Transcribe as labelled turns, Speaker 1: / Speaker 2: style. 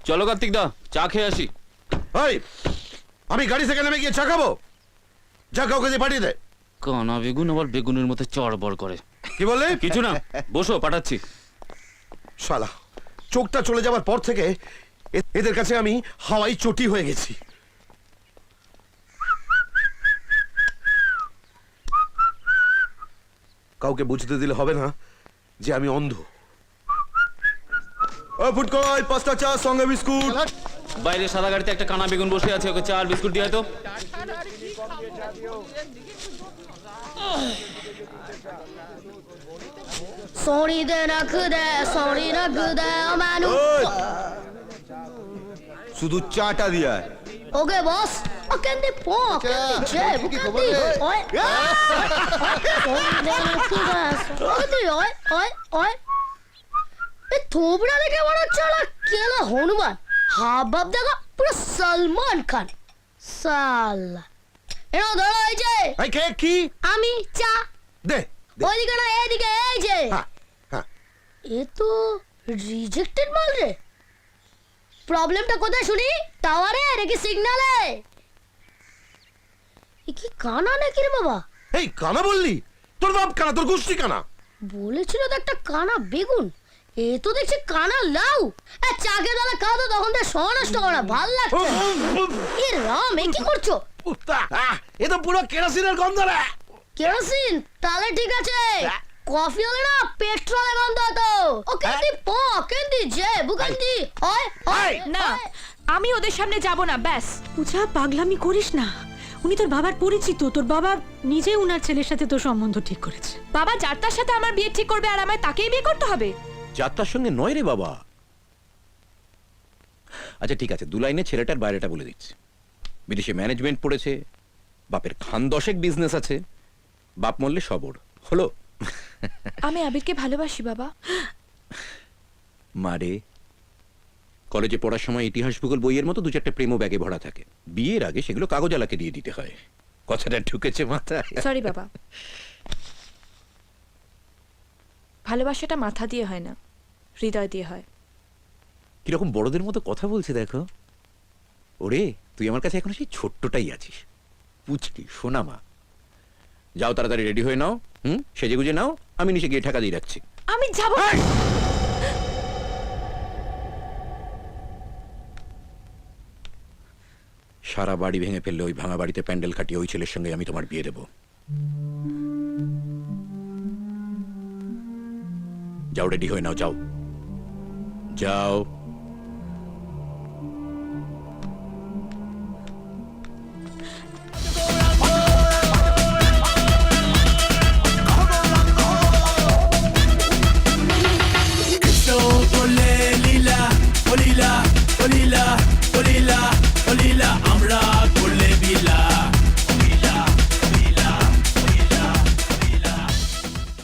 Speaker 1: চলো কার্তিক দা, চা খেয়ে আসি।
Speaker 2: ওই আমি গাড়ি থেকে নেমে গিয়ে চা খাবো? যা কাউকে দিয়ে পাঠিয়ে দে।
Speaker 1: কানা বেগুন আবার বেগুনের মতো চড়বড় করে।
Speaker 2: কি বললে?
Speaker 1: কিছু না, বসো, পাঠাচ্ছি।
Speaker 2: শালা, চোখটা চলে যাওয়ার পর থেকে এদের কাছে আমি হাওয়াই চটি হয়ে গেছি। কাউকে বুঝতে দিলে হবে না যে আমি অন্ধ। ও ফুটকই, 5টা চা সঙ্গে বিস্কুট।
Speaker 1: বাইরে সাদা গাড়িতে একটা কানা বেগুন বসে আছে, ওকে চা আর বিস্কুট দিয়ে তো।
Speaker 3: सोनी दे रख दे मानू
Speaker 2: শুধু চাটা দিয়া।
Speaker 3: ओके बॉस अकेंदी पो अकेंदी जे बुकेंदी ओए सोनी दे रख दे सोनी ओए ओए ओए ए थोबड़ा देखे बड़ा चला केला हनुमान हाँ बाप देखो पूरा सलमान खान साला এনো ধরো এই যে
Speaker 2: এই কে কি?
Speaker 3: আমি চা
Speaker 2: দে
Speaker 3: ওইদিকে না এইদিকে এই যে
Speaker 2: হ্যাঁ হ্যাঁ।
Speaker 3: এ তো রিজেক্টেড মাল রে। প্রবলেমটা কোথায় শুনি? টাওয়ারে নাকি সিগন্যালে? এ কি কানা নাকি রে বাবা?
Speaker 2: এই কানা বললি? তোর বাপ কানা, তোর গোষ্ঠী কানা।
Speaker 3: বলেছিল তো একটা কানা বেগুন, এ তো দেখছি কানা লাউ। এ চাকে দালা খাও তো তখন তো সনষ্ট করা ভাল লাগছে। এ রাম এ কি করছো?
Speaker 2: এ তো পুরো কেরোসিনের গন্ধ রে।
Speaker 3: কেরোসিন? তাহলে ঠিক আছে, কফি হলে না পেট্রোলের গন্ধ হতো। ও কেন্দি পো কেন্দি যে বুকেন্দি ওই ওই
Speaker 4: না, আমি ওদের সামনে যাব না, ব্যাস।
Speaker 5: পূজা, পাগলামি করিস না। উনি তোর বাবার পরিচিত, তোর বাবা নিজে উনার ছেলের সাথে তোর সম্বন্ধ ঠিক করেছে।
Speaker 4: বাবা যাত্রার সাথে আমার বিয়ে ঠিক করবে আর আমায় তাকেই বিয়ে করতে হবে?
Speaker 6: যাত্রার সঙ্গে নয় রে বাবা। আচ্ছা ঠিক আছে, 2 লাইনে ছেলেটার বাইরেটা বলে দিচ্ছি। বিদেশে ম্যানেজমেন্ট পড়েছে, বাপের খান 10 বিজনেস আছে, বাপ মরলে সবর হলো।
Speaker 4: আমি আবিরকে ভালোবাসি বাবা।
Speaker 6: মারে, কলেজে পড়ার সময় ইতিহাস ভূগোল বইয়ের মতো 2-4টে প্রেমও ব্যাগে ভরা থাকে। বিয়ের আগে সেগুলো কাগজালাকে দিয়ে দিতে হয়। কথাটা ঢুকেছে মাথায়?
Speaker 4: সরি বাবা, ভালোবাসাটা মাথা দিয়ে হয় না, হৃদয় দিয়ে হয়।
Speaker 6: কিরকম বড়দের মতো কথা বলছে দেখো। ওরে, তুই আমার কাছে এখন সেই ছোট্টটাই আছিস, পুচকি সোনামা। যাও তাড়াতাড়ি রেডি হয়ে নাও, সেজে গুজে নাও, আমি নিচে গিয়ে ঠাকা দিয়ে রাখছি।
Speaker 4: আমি যাব।
Speaker 6: সারা বাড়ি ভেঙে ফেললে ওই ভাঙা বাড়িতে প্যান্ডেল কাটিয়ে ওই ছেলের সঙ্গে আমি তোমার বিয়ে দেব। যাও রেডি হয়ে নাও, যাও যাও।
Speaker 7: আমরা করলে বিলা